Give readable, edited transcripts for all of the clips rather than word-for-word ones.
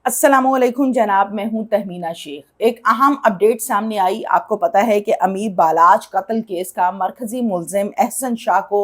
अस्सलामुअलैकुम जनाब, मैं हूं तहमीना शेख। एक अहम अपडेट सामने आई। आपको पता है कि अमीर बालाज कत्ल केस का मरकजी मुल्जिम एहसन शाह को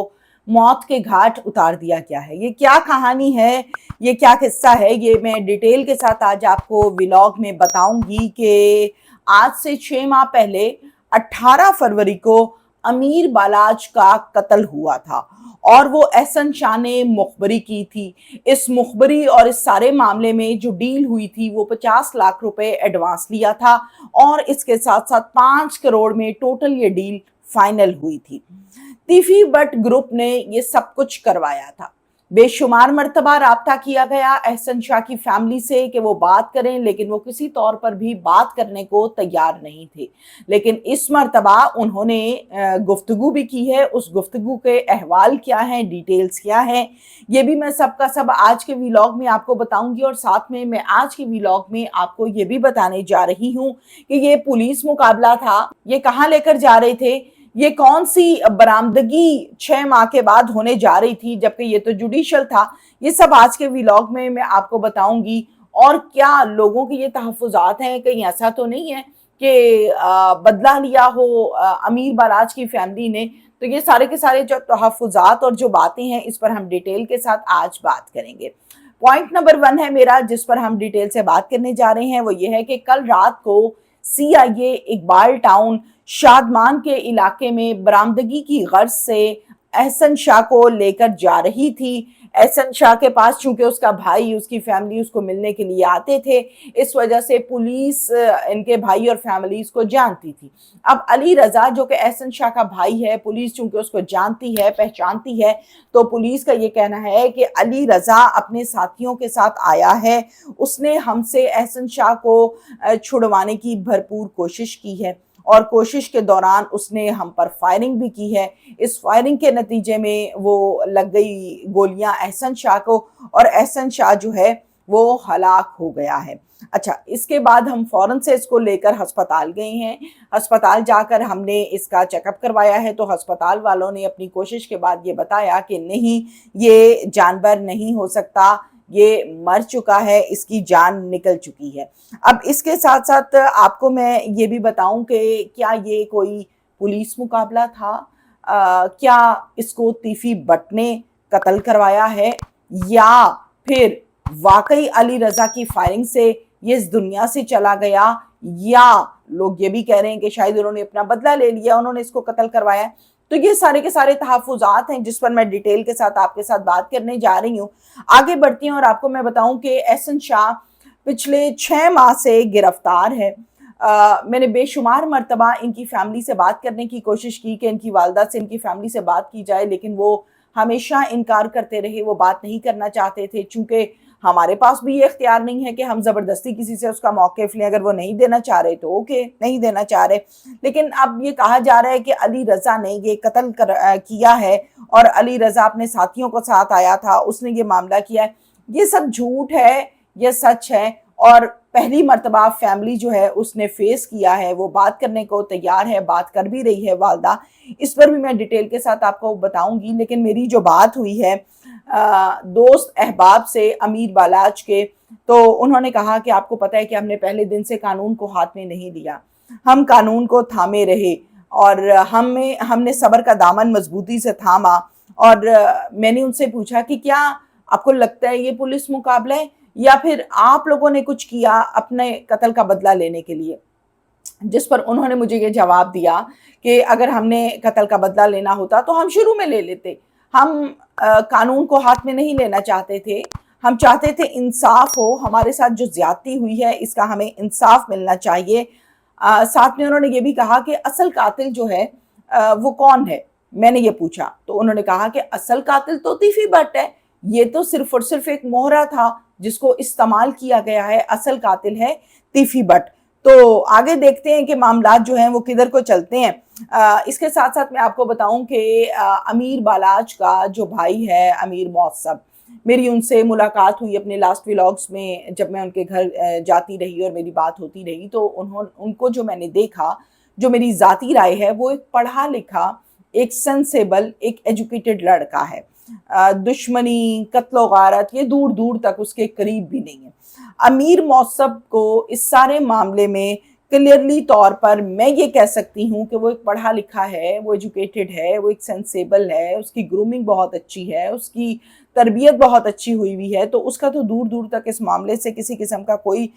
मौत के घाट उतार दिया गया है। ये क्या कहानी है, ये क्या किस्सा है, ये मैं डिटेल के साथ आज आपको व्लॉग में बताऊंगी कि आज से 6 माह पहले 18 फरवरी को अमीर बालाज का कत्ल हुआ था और वो एहसन शाह ने मुखबरी की थी। इस मुखबरी और इस सारे मामले में जो डील हुई थी वो 50 लाख रुपए एडवांस लिया था और इसके साथ साथ 5 करोड़ में टोटल ये डील फाइनल हुई थी। तीफी बट ग्रुप ने ये सब कुछ करवाया था। बेशुमार मर्तबा राब्ता किया गया एहसन शाह की फैमिली से कि वो बात करें, लेकिन वो किसी तौर पर भी बात करने को तैयार नहीं थे। लेकिन इस मर्तबा उन्होंने गुफ्तगू भी की है। उस गुफ्तगू के अहवाल क्या हैं, डिटेल्स क्या हैं, ये भी मैं सब का सब आज के व्लॉग में आपको बताऊंगी। और साथ में मैं आज के व्लॉग में आपको ये भी बताने जा रही हूँ कि ये पुलिस मुकाबला था, ये कहाँ लेकर जा रहे थे, ये कौन सी बरामदगी 6 माह के बाद होने जा रही थी, जबकि ये तो जुडिशल था। ये सब आज के व्लॉग में मैं आपको बताऊंगी। और क्या लोगों के ये तहफ़्फ़ुज़ात हैं, कहीं ऐसा तो नहीं है कि बदला लिया हो अमीर बालाज की फैमिली ने। तो ये सारे के सारे जो तहफ़्फ़ुज़ात और जो बातें हैं, इस पर हम डिटेल के साथ आज बात करेंगे। पॉइंट नंबर 1 है मेरा, जिस पर हम डिटेल से बात करने जा रहे हैं, वो ये है कि कल रात को CIA इकबाल टाउन शादमान के इलाके में बरामदगी की गर्ज से एहसन शाह को लेकर जा रही थी। एहसन शाह के पास चूंकि उसका भाई, उसकी फैमिली उसको मिलने के लिए आते थे, इस वजह से पुलिस इनके भाई और फैमिलीज को जानती थी। अब अली रजा जो कि एहसन शाह का भाई है, पुलिस चूंकि उसको जानती है, पहचानती है, तो पुलिस का ये कहना है कि अली रजा अपने साथियों के साथ आया है। उसने हमसे एहसन शाह को छुड़वाने की भरपूर कोशिश की है और कोशिश के दौरान उसने हम पर फायरिंग भी की है। इस फायरिंग के नतीजे में वो लग गई गोलियां एहसन शाह को और एहसन शाह जो है वो हलाक हो गया है। अच्छा, इसके बाद हम फौरन से इसको लेकर अस्पताल गए हैं। अस्पताल जाकर हमने इसका चेकअप करवाया है, तो अस्पताल वालों ने अपनी कोशिश के बाद ये बताया कि नहीं, ये जानवर नहीं हो सकता, ये मर चुका है, इसकी जान निकल चुकी है। अब इसके साथ साथ आपको मैं ये भी बताऊं कि क्या ये कोई पुलिस मुकाबला था, क्या इसको तीफी बट ने कत्ल करवाया है, या फिर वाकई अली रजा की फायरिंग से ये इस दुनिया से चला गया, या लोग ये भी कह रहे हैं कि शायद उन्होंने अपना बदला ले लिया, उन्होंने इसको कत्ल करवाया। तो ये सारे के सारे तहफ़्फ़ुज़ात हैं जिस पर मैं डिटेल के साथ आपके साथ बात करने जा रही हूँ। आगे बढ़ती हूँ और आपको मैं बताऊं कि एहसन शाह पिछले 6 माह से गिरफ्तार है। मैंने बेशुमार मर्तबा इनकी फैमिली से बात करने की कोशिश की कि इनकी वालदा से इनकी फैमिली से बात की जाए, लेकिन वो हमेशा इनकार करते रहे, वो बात नहीं करना चाहते थे। चूँकि हमारे पास भी ये इख्तियार नहीं है कि हम ज़बरदस्ती किसी से उसका मौक़िफ़ लें। अगर वो नहीं देना चाह रहे तो ओके, नहीं देना चाह रहे। लेकिन अब ये कहा जा रहा है कि अली रज़ा ने ये कत्ल किया है और अली रज़ा अपने साथियों को साथ आया था, उसने ये मामला किया है। ये सब झूठ है, ये सच है। और पहली मर्तबा फैमिली जो है उसने फेस किया है, वो बात करने को तैयार है, बात कर भी रही है वालदा। इस पर भी मैं डिटेल के साथ आपको बताऊंगी। लेकिन मेरी जो बात हुई है दोस्त अहबाब से अमीर बालाज के, तो उन्होंने कहा कि आपको पता है कि हमने पहले दिन से कानून को हाथ में नहीं लिया, हम कानून को थामे रहे और हमने सब्र का दामन मजबूती से थामा। और मैंने उनसे पूछा कि क्या आपको लगता है ये पुलिस मुकाबला है, या फिर आप लोगों ने कुछ किया अपने कत्ल का बदला लेने के लिए? जिस पर उन्होंने मुझे ये जवाब दिया कि अगर हमने कत्ल का बदला लेना होता तो हम शुरू में ले लेते। हम कानून को हाथ में नहीं लेना चाहते थे, हम चाहते थे इंसाफ हो, हमारे साथ जो ज्यादती हुई है इसका हमें इंसाफ मिलना चाहिए। साथ में उन्होंने ये भी कहा कि असल कातिल जो है वो कौन है। मैंने ये पूछा तो उन्होंने कहा कि असल कातिल तो तीफी बट है, ये तो सिर्फ और सिर्फ एक मोहरा था जिसको इस्तेमाल किया गया है, असल कातिल है तीफी बट। तो आगे देखते हैं कि मामलात जो हैं वो किधर को चलते हैं। इसके साथ साथ मैं आपको बताऊं कि अमीर बालाज का जो भाई है अमीर मौसम, मेरी उनसे मुलाकात हुई अपने लास्ट व्लॉग्स में, जब मैं उनके घर जाती रही और मेरी बात होती रही, तो उनको जो मैंने देखा, जो मेरी ज़ाती राय है, वो एक पढ़ा लिखा, एक सेंसेबल, एक एजुकेटेड लड़का है। दुश्मनी, कत्लो गारत ये दूर दूर तक उसके करीब भी नहीं है। امیر موصب کو اس سارے معاملے میں کلیئرلی طور پر میں یہ کہہ سکتی ہوں کہ وہ ایک پڑھا لکھا ہے، وہ ایجوکیٹڈ ہے، وہ ایک سینسیبل ہے، اس کی گرومنگ بہت اچھی ہے، اس کی تربیت بہت اچھی ہوئی ہے، تو اس کا تو دور دور تک اس معاملے سے کسی قسم کا کوئی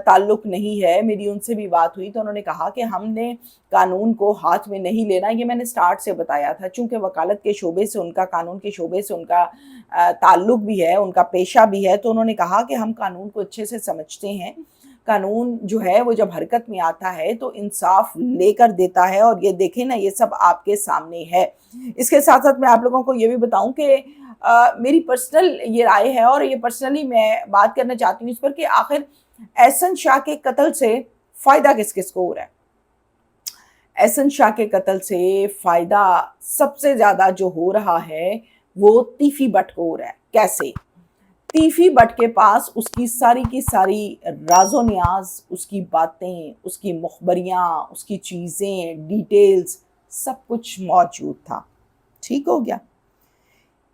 تعلق نہیں ہے۔ میری ان سے بھی بات ہوئی تو انہوں نے کہا کہ ہم نے قانون کو ہاتھ میں نہیں لینا، یہ میں نے سٹارٹ سے بتایا تھا، چونکہ وکالت کے شعبے سے ان کا، قانون کے شعبے سے ان کا تعلق بھی ہے، ان کا پیشہ بھی ہے، تو انہوں نے کہا کہ ہم قانون کو اچھے سے سمجھتے ہیں، قانون جو ہے وہ جب حرکت میں آتا ہے تو انصاف لے کر دیتا ہے، اور یہ دیکھیں نا، یہ سب آپ کے سامنے ہے۔ اس کے ساتھ ساتھ میں آپ لوگوں کو یہ بھی بتاؤں کہ میری پرسنل یہ رائے ہے، اور یہ پرسنلی میں بات کرنا چاہتی ہوں اس پر، کہ آخر احسن شاہ کے قتل سے فائدہ کس کس کو ہو رہا ہے؟ احسن شاہ کے قتل سے فائدہ سب سے زیادہ جو ہو رہا ہے وہ تیفی بٹ کو ہو رہا ہے۔ کیسے؟ تیفی بٹ کے پاس اس کی ساری کی ساری راز و نیاز، اس کی باتیں، اس کی مخبریاں، اس کی چیزیں، ڈیٹیلز، سب کچھ موجود تھا۔ ٹھیک ہو گیا؟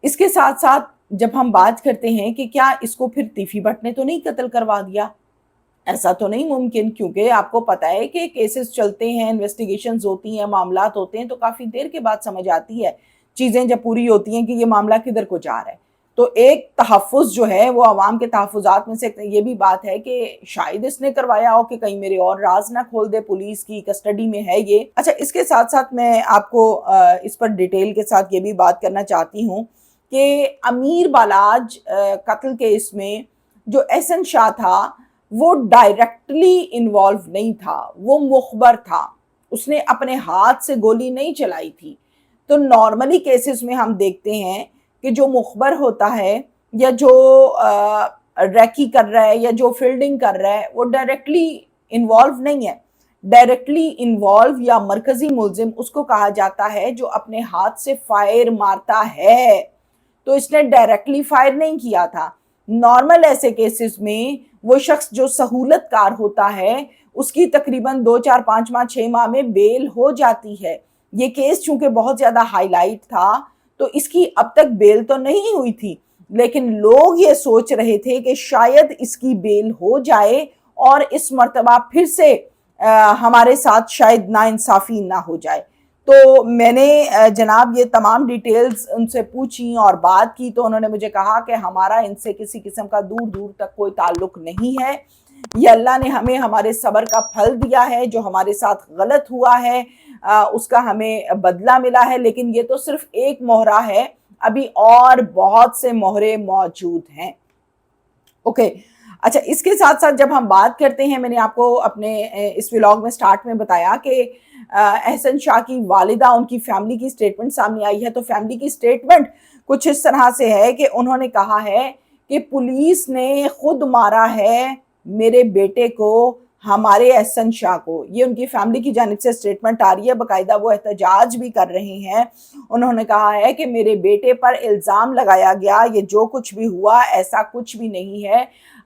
اس کے ساتھ ساتھ جب ہم بات کرتے ہیں کہ کیا اس کو پھر تیفی بٹ نے تو نہیں قتل کروا دیا، ایسا تو نہیں ممکن، کیونکہ آپ کو پتا ہے کہ کیسز چلتے ہیں، انویسٹیگیشنز ہوتی ہیں، معاملات ہوتے ہیں، تو کافی دیر کے بعد سمجھ آتی ہے چیزیں جب پوری ہوتی ہیں کہ یہ معاملہ کدھر کو جا رہا ہے۔ تو ایک تحفظ جو ہے وہ عوام کے تحفظات میں سے یہ بھی بات ہے کہ شاید اس نے کروایا ہو کہ کہیں میرے اور راز نہ کھول دے، پولیس کی کسٹڈی میں ہے یہ۔ اچھا، اس کے ساتھ ساتھ میں آپ کو اس پر ڈیٹیل کے ساتھ یہ بھی بات کرنا چاہتی ہوں کہ امیر بالاج قتل کیس میں جو احسن شاہ تھا وہ ڈائریکٹلی انوالو نہیں تھا، وہ مخبر تھا، اس نے اپنے ہاتھ سے گولی نہیں چلائی تھی۔ تو نارملی کیسز میں ہم دیکھتے ہیں کہ جو مخبر ہوتا ہے یا جو ریکی کر رہا ہے یا جو فیلڈنگ کر رہا ہے وہ ڈائریکٹلی انوالو نہیں ہے۔ ڈائریکٹلی انوالو یا مرکزی ملزم اس کو کہا جاتا ہے جو اپنے ہاتھ سے فائر مارتا ہے، تو اس نے ڈائریکٹلی فائر نہیں کیا تھا۔ نارمل ایسے کیسز میں وہ شخص جو سہولت کار ہوتا ہے اس کی تقریباً 2 4 5 ماہ 6 ماہ میں بیل ہو جاتی ہے۔ یہ کیس چونکہ بہت زیادہ ہائی لائٹ تھا تو اس کی اب تک بیل تو نہیں ہوئی تھی، لیکن لوگ یہ سوچ رہے تھے کہ شاید اس کی بیل ہو جائے اور اس مرتبہ پھر سے ہمارے ساتھ شاید ناانصافی نہ ہو جائے۔ تو میں نے جناب یہ تمام ڈیٹیلز ان سے پوچھی اور بات کی، تو انہوں نے مجھے کہا کہ ہمارا ان سے کسی قسم کا دور دور تک کوئی تعلق نہیں ہے، یہ اللہ نے ہمیں ہمارے صبر کا پھل دیا ہے، جو ہمارے ساتھ غلط ہوا ہے اس کا ہمیں بدلہ ملا ہے، لیکن یہ تو صرف ایک مہرہ ہے، ابھی اور بہت سے مہرے موجود ہیں۔ اوکے، اچھا، اس کے ساتھ ساتھ جب ہم بات کرتے ہیں، میں نے آپ کو اپنے اس ولاگ میں سٹارٹ میں بتایا کہ احسن شاہ کی والدہ، ان کی فیملی کی سٹیٹمنٹ سامنے آئی ہے، تو فیملی کی سٹیٹمنٹ کچھ اس طرح سے ہے کہ انہوں نے کہا ہے کہ پولیس نے خود مارا ہے میرے بیٹے کو، ہمارے احسن شاہ کو۔ یہ ان کی فیملی کی جانب سے سٹیٹمنٹ آ رہی ہے، باقاعدہ وہ احتجاج بھی کر رہے ہیں۔ انہوں نے کہا ہے کہ میرے بیٹے پر الزام لگایا گیا، یہ جو کچھ بھی ہوا ایسا کچھ بھی نہیں ہے،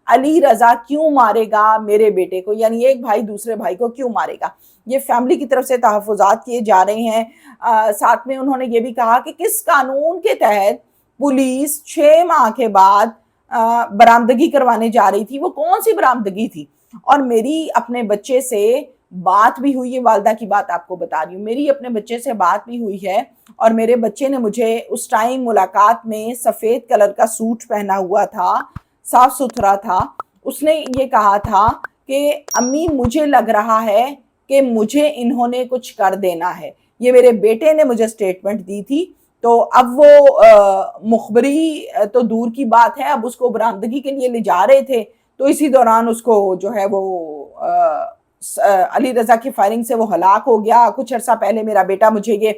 علی رضا کیوں مارے گا میرے بیٹے کو، یعنی ایک بھائی دوسرے بھائی کو کیوں مارے گا؟ یہ فیملی کی طرف سے تحفظات کیے جا رہے ہیں۔ ساتھ میں انہوں نے یہ بھی کہا کہ کس قانون کے تحت پولیس 6 ماہ کے بعد برآمدگی کروانے جا رہی تھی، وہ کون سی برآمدگی تھی؟ اور میری اپنے بچے سے بات بھی ہوئی ہے، والدہ کی بات آپ کو بتا رہی ہوں، میری اپنے بچے سے بات بھی ہوئی ہے، اور میرے بچے نے مجھے اس ٹائم ملاقات میں سفید کلر کا سوٹ پہنا ہوا تھا، صاف ستھرا تھا، اس نے یہ کہا تھا کہ امی مجھے لگ رہا ہے کہ مجھے انہوں نے کچھ کر دینا ہے۔ یہ میرے بیٹے نے مجھے سٹیٹمنٹ دی تھی۔ تو اب وہ مخبری تو دور کی بات ہے، اب اس کو برآمدگی کے لیے لے جا رہے تھے، تو اسی دوران اس کو جو ہے وہ علی رضا کی فائرنگ سے وہ ہلاک ہو گیا۔ کچھ عرصہ پہلے میرا بیٹا مجھے یہ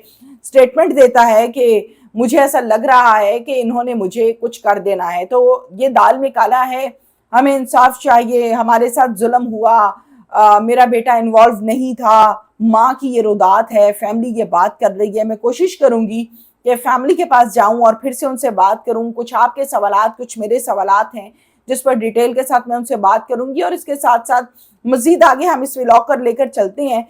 سٹیٹمنٹ دیتا ہے کہ مجھے ایسا لگ رہا ہے کہ انہوں نے مجھے کچھ کر دینا ہے۔ تو یہ دال میں کالا ہے، ہمیں انصاف چاہیے، ہمارے ساتھ ظلم ہوا، میرا بیٹا انوالو نہیں تھا، ماں کی یہ رودات ہے، فیملی یہ بات کر رہی ہے۔ میں کوشش کروں گی کہ فیملی کے پاس جاؤں اور پھر سے ان سے بات کروں، کچھ آپ کے سوالات، کچھ میرے سوالات ہیں جس پر ڈیٹیل کے ساتھ میں ان سے بات کروں گی، اور اس کے ساتھ ساتھ مزید آگے ہم اس ولاگ پر لے کر چلتے ہیں